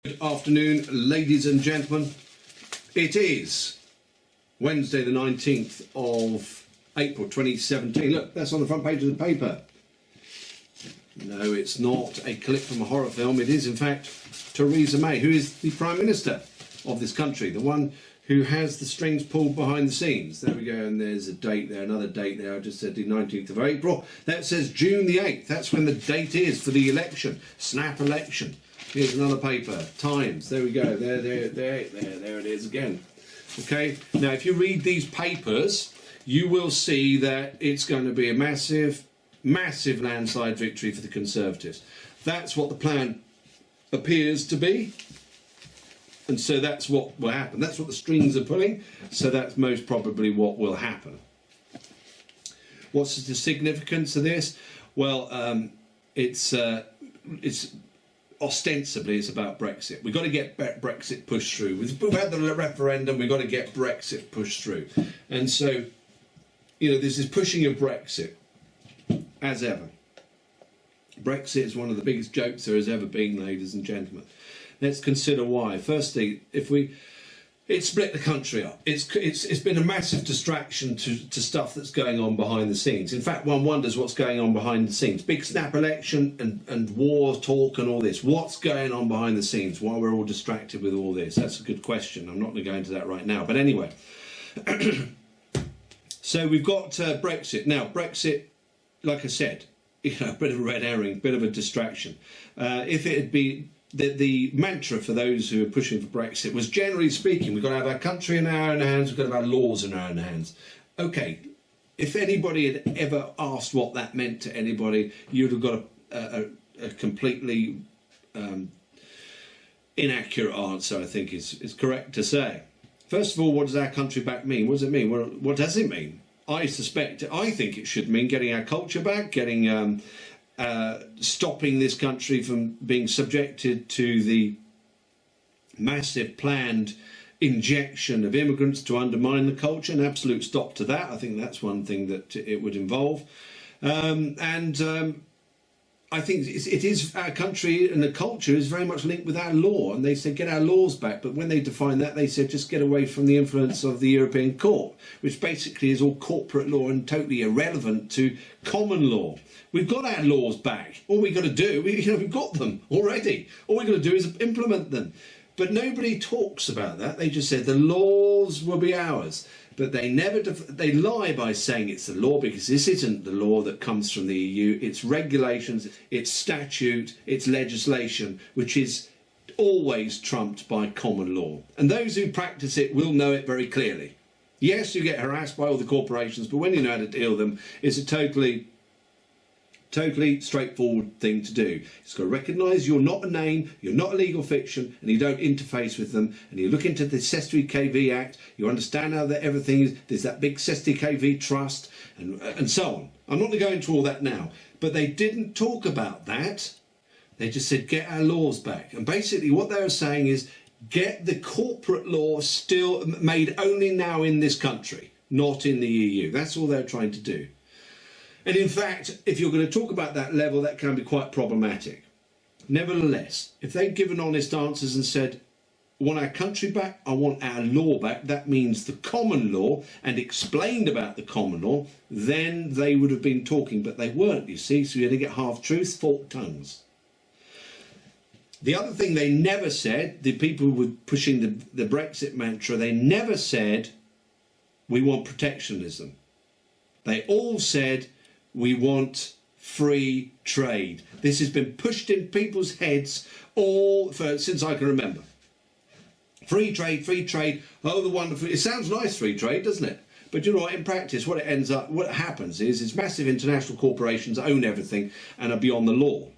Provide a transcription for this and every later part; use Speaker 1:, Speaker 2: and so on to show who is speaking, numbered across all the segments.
Speaker 1: Good afternoon, ladies and gentlemen. It is Wednesday the 19th of April 2017. Look, that's on the front page of the paper. No, it's not a clip from a horror film. It is, in fact, Theresa May, who is the Prime Minister of this country, the one who has the strings pulled behind the scenes. There we go, and there's a date there, another date there. I just said the 19th of April. That says June the 8th. That's when the date is for the election, snap election. Here's another paper, Times. There we go. There it is again. Okay. Now, if you read these papers, you will see that it's going to be a massive, massive landslide victory for the Conservatives. That's what the plan appears to be. And so that's what will happen. That's what the strings are pulling. So that's most probably what will happen. What's the significance of this? Well, it's ostensibly it's about Brexit. We've got to get Brexit pushed through. We've had the referendum. We've got to get Brexit pushed through. And so, you know, there's this pushing of Brexit as ever. Brexit is one of the biggest jokes there has ever been, ladies and gentlemen. Let's consider why. Firstly, it split the country up. It's been a massive distraction to stuff that's going on behind the scenes. In fact, one wonders what's going on behind the scenes. Big snap election and war talk and all this. What's going on behind the scenes while we're all distracted with all this? That's a good question. I'm not going to go into that right now. But anyway, so we've got Brexit. Now, Brexit, like I said, you know, a bit of a red herring, bit of a distraction. If it had been... The mantra for those who are pushing for Brexit was, generally speaking, we've got to have our country in our own hands, we've got to have our laws in our own hands. Okay, if anybody had ever asked what that meant to anybody, you'd have got a completely inaccurate answer, I think is correct to say. First of all, what does our country back mean? What does it mean? Well, what does it mean? I think it should mean getting our culture back, getting... stopping this country from being subjected to the massive planned injection of immigrants to undermine the culture. An absolute stop to that. I think that's one thing that it would involve. I think it is our country, and the culture is very much linked with our law, and they said get our laws back, but when they define that they said just get away from the influence of the European Court, which basically is all corporate law and totally irrelevant to common law. We've got our laws back. All we've got to do, we've got them already. All we've got to do is implement them. But nobody talks about that. They just said the laws will be ours. But they never, they lie by saying it's the law, because this isn't the law that comes from the EU. It's regulations, it's statute, it's legislation, which is always trumped by common law. And those who practice it will know it very clearly. Yes, you get harassed by all the corporations, but when you know how to deal with them, it's a totally straightforward thing to do. It's got to recognise you're not a name, you're not a legal fiction, and you don't interface with them, and you look into the Cestui KV Act, you understand how that everything is, there's that big Cestui KV trust, and so on. I'm not going to go into all that now, but they didn't talk about that. They just said get our laws back. And basically what they were saying is get the corporate law still made only now in this country, not in the EU. That's all they're trying to do. And in fact, if you're going to talk about that level, that can be quite problematic. Nevertheless, if they'd given honest answers and said, I want our country back, I want our law back, that means the common law, and explained about the common law, then they would have been talking, but they weren't, you see, so you had to get half-truths, forked tongues. The other thing they never said, the people who were pushing the Brexit mantra, they never said, we want protectionism. They all said, we want free trade. This has been pushed in people's heads since I can remember. Free trade, oh the wonderful, it sounds nice, free trade, doesn't it? But you know what, in practice what happens is massive international corporations own everything and are beyond the law.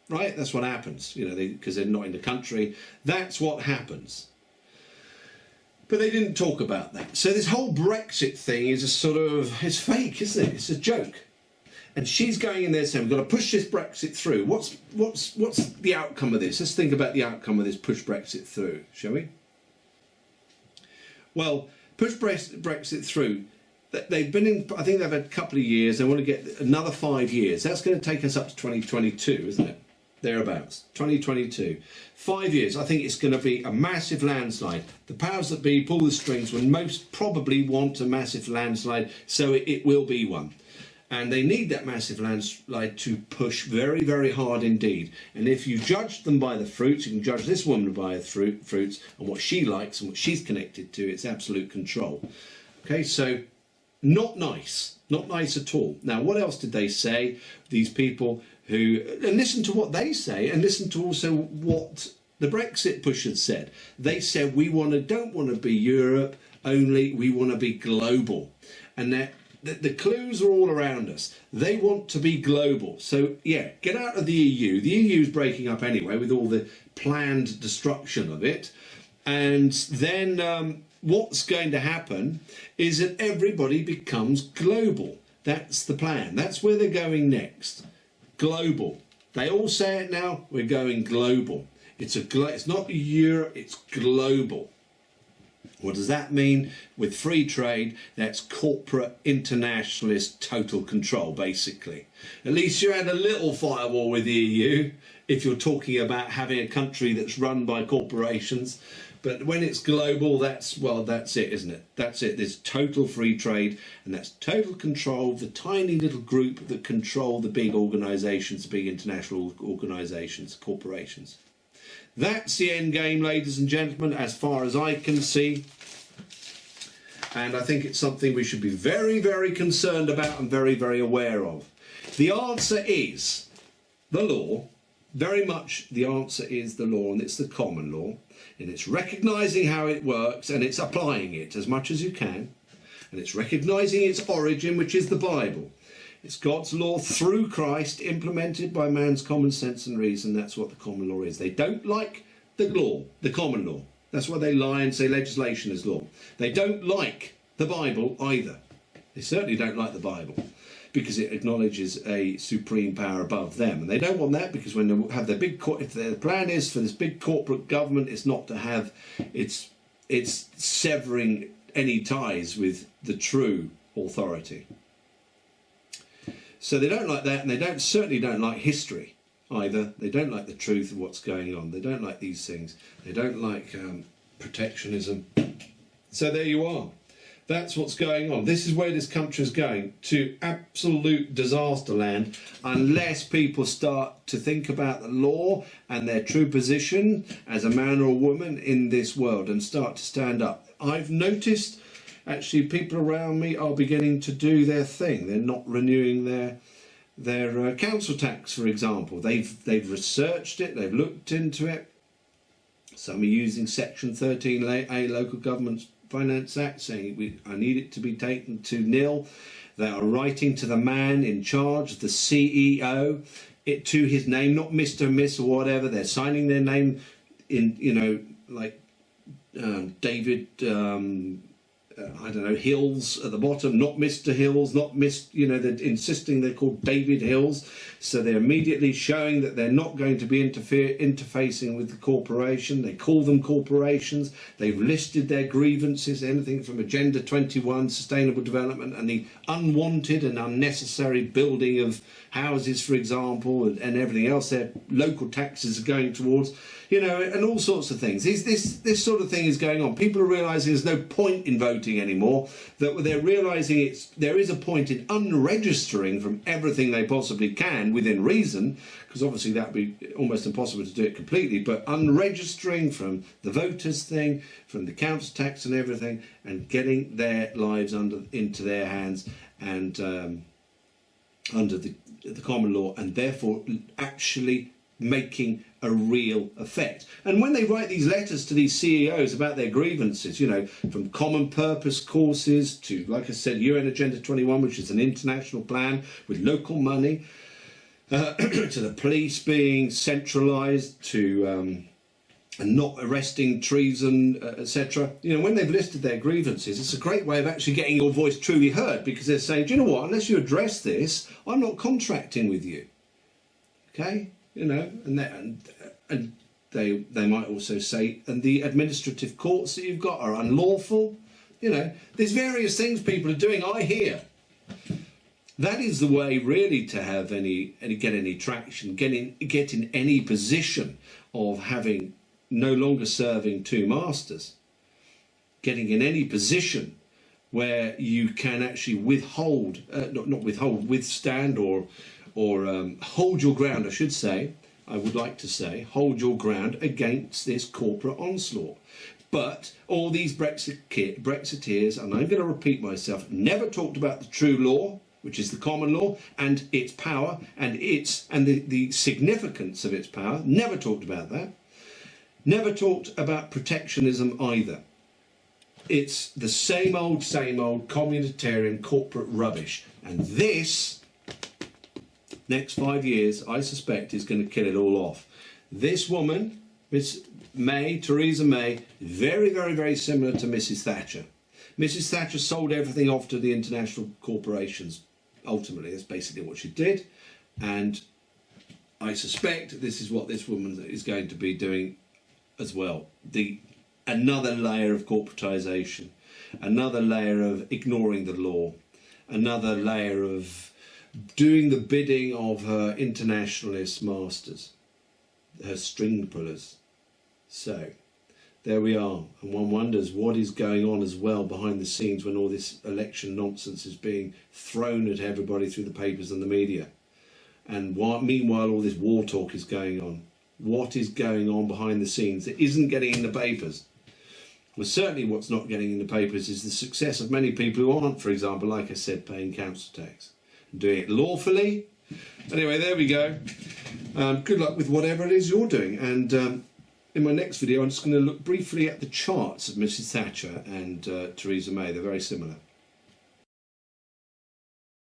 Speaker 1: Right? That's what happens, you know, because they're not in the country. That's what happens. But they didn't talk about that. So this whole Brexit thing is it's fake, isn't it? It's a joke. And she's going in there saying, we've got to push this Brexit through. What's the outcome of this? Let's think about the outcome of this push Brexit through, shall we? Well, push Brexit through. They've been in, I think they've had a couple of years. They want to get another 5 years. That's going to take us up to 2022, isn't it? thereabouts, 2022. 5 years, I think it's going to be a massive landslide. The powers that be pull the strings when most probably want a massive landslide, so it will be one. And they need that massive landslide to push very, very hard indeed. And if you judge them by the fruits, you can judge this woman by the fruits and what she likes and what she's connected to. It's absolute control. Okay, so not nice at all. Now, what else did they say? These people who, and listen to what they say, and listen to also what the Brexit pushers said. They said we don't want to be Europe only, we want to be global. And that the clues are all around us. They want to be global. So yeah, get out of the EU. The EU is breaking up anyway with all the planned destruction of it. And then what's going to happen is that everybody becomes global. That's the plan. That's where they're going next. Global. They all say it now. We're going global. It's not Europe, it's global. What does that mean? With free trade, that's corporate internationalist total control, basically. At least you had a little firewall with the EU if you're talking about having a country that's run by corporations. But when it's global, that's it, isn't it? That's it. There's total free trade, and that's total control of the tiny little group that control the big organisations, the big international organisations, corporations. That's the end game, ladies and gentlemen, as far as I can see. And I think it's something we should be very, very concerned about and very, very aware of. The answer is the law. Very much the answer is the law, and it's the common law. And it's recognising how it works, and it's applying it as much as you can. And it's recognising its origin, which is the Bible. It's God's law through Christ, implemented by man's common sense and reason. That's what the common law is. They don't like the law, the common law. That's why they lie and say legislation is law. They don't like the Bible either. They certainly don't like the Bible because it acknowledges a supreme power above them. And they don't want that because when they have their big, if their plan is for this big corporate government, it's not to have, it's severing any ties with the true authority. So they don't like that, and they certainly don't like history either. They don't like the truth of what's going on. They don't like these things. They don't like protectionism. So there you are. That's what's going on. This is where this country is going, to absolute disaster land, unless people start to think about the law and their true position as a man or a woman in this world and start to stand up. I've noticed actually people around me are beginning to do their thing. They're not renewing their council tax, for example. They've researched it, they've looked into it. Some are using Section 13A Local Government Finance Act, saying I need it to be taken to nil. They are writing to the man in charge, the CEO, it to his name, not Mr. Miss or whatever. They're signing their name in, like David, I don't know, Hills at the bottom, not Mr. Hills, not Miss, they're insisting they're called David Hills. So they're immediately showing that they're not going to be interfacing with the corporation. They call them corporations. They've listed their grievances, anything from Agenda 21, Sustainable Development, and the unwanted and unnecessary building of houses, for example, and everything else their local taxes are going towards, and all sorts of things. This sort of thing is going on. People are realising there's no point in voting anymore, that they're realising there is a point in unregistering from everything they possibly can within reason, because obviously that would be almost impossible to do it completely, but unregistering from the voters thing, from the council tax and everything, and getting their lives into their hands and under the common law, and therefore actually making a real effect. And when they write these letters to these CEOs about their grievances, from common purpose courses to, like I said, UN Agenda 21, which is an international plan with local money, to the police being centralised, to and not arresting treason, etc. When they've listed their grievances, it's a great way of actually getting your voice truly heard, because they're saying, do you know what, unless you address this, I'm not contracting with you. Okay? And they might also say, and the administrative courts that you've got are unlawful. There's various things people are doing, I hear. That is the way really to have get any traction, get in any position of having no longer serving two masters, getting in any position where you can actually withstand or hold your ground, I should say. I would like to say, hold your ground against this corporate onslaught. But all these Brexiteers, and I'm going to repeat myself, never talked about the true law, which is the common law, and its power, and the significance of its power. Never talked about that. Never talked about protectionism either. It's the same old communitarian corporate rubbish. And this, next 5 years, I suspect, is going to kill it all off. This woman, Theresa May, very, very, very similar to Mrs. Thatcher. Mrs. Thatcher sold everything off to the international corporations. Ultimately, that's basically what she did. And I suspect this is what this woman is going to be doing as well. Another layer of corporatisation, another layer of ignoring the law, another layer of doing the bidding of her internationalist masters, her string pullers. So there we are, and one wonders what is going on as well behind the scenes when all this election nonsense is being thrown at everybody through the papers and the media. And meanwhile all this war talk is going on. What is going on behind the scenes that isn't getting in the papers? Well, certainly what's not getting in the papers is the success of many people who aren't, for example, like I said, paying council tax and doing it lawfully. Anyway, there we go. Good luck with whatever it is you're doing. And in my next video, I'm just going to look briefly at the charts of Mrs. Thatcher and Theresa May. They're very similar.